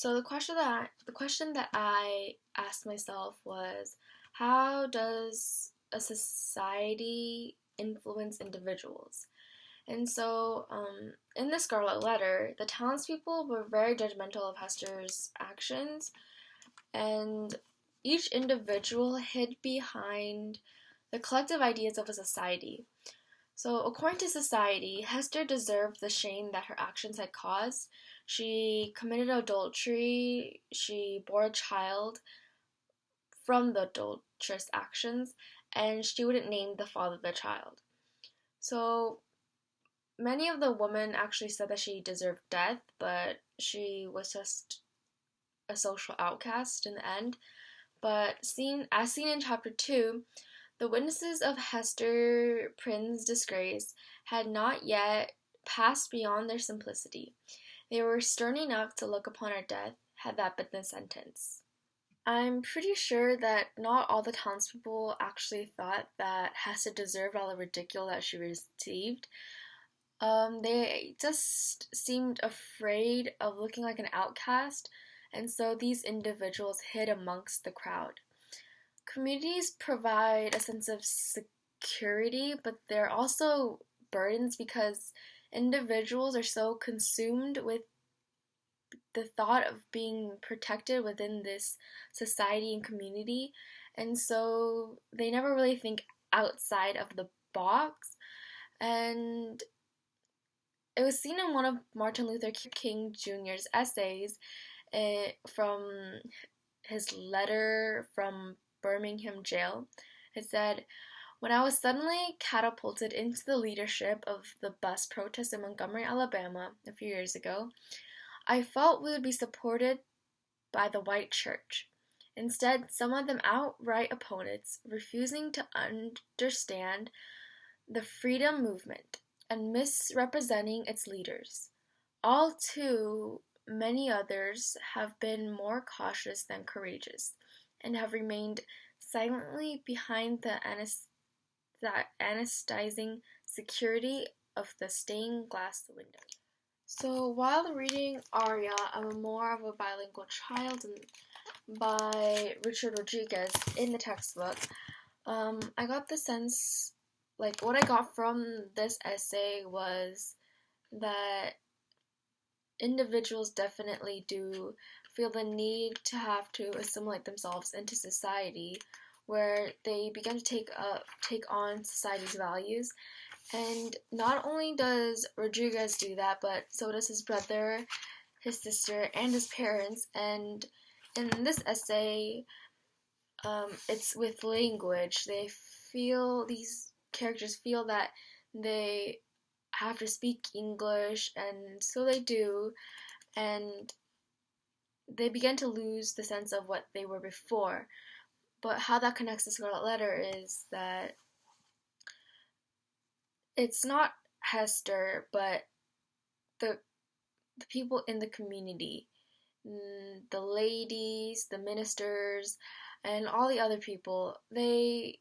So the question that I asked myself was, how does a society influence individuals? And so, in the Scarlet Letter, the townspeople were very judgmental of Hester's actions, and each individual hid behind the collective ideas of a society. So, according to society, Hester deserved the shame that her actions had caused. She committed adultery, she bore a child from the adulterous actions, and she wouldn't name the father of the child. So, many of the women actually said that she deserved death, but she was just a social outcast in the end. But as seen in chapter 2, the witnesses of Hester Prynne's disgrace had not yet passed beyond their simplicity. They were stern enough to look upon her death, had that been the sentence. I'm pretty sure that not all the townspeople actually thought that Hester deserved all the ridicule that she received. They just seemed afraid of looking like an outcast, and so these individuals hid amongst the crowd. Communities provide a sense of security, but they're also burdens because individuals are so consumed with the thought of being protected within this society and community, and so they never really think outside of the box. And it was seen in one of Martin Luther King Jr.'s essays from his letter from Birmingham jail. It said, "When I was suddenly catapulted into the leadership of the bus protest in Montgomery, Alabama, a few years ago, I felt we would be supported by the white church. Instead, some of them outright opponents, refusing to understand the freedom movement and misrepresenting its leaders. All too many others have been more cautious than courageous, and have remained silently behind the anesthetizing security of the stained glass window." So while reading Aria, I'm more of a bilingual child by Richard Rodriguez in the textbook, I got the sense, like what I got from this essay was that individuals definitely do feel the need to have to assimilate themselves into society, where they begin to take on society's values. And not only does Rodriguez do that, but so does his brother, his sister, and his parents. And in this essay, it's with language. These characters feel that they have to speak English, and so they do, and they begin to lose the sense of what they were before. But how that connects to Scarlet Letter is that it's not Hester, but the the people in the community, the ladies, the ministers, and all the other people. They,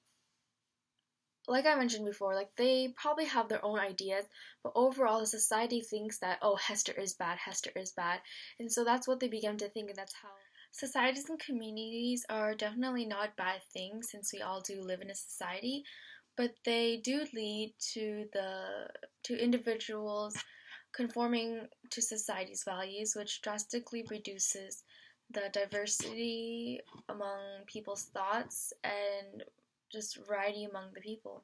like I mentioned before, like they probably have their own ideas, but overall the society thinks that, oh, Hester is bad, Hester is bad. And so that's what they began to think, and that's how societies and communities are definitely not bad things, since we all do live in a society, but they do lead to individuals conforming to society's values, which drastically reduces the diversity among people's thoughts and just variety among the people.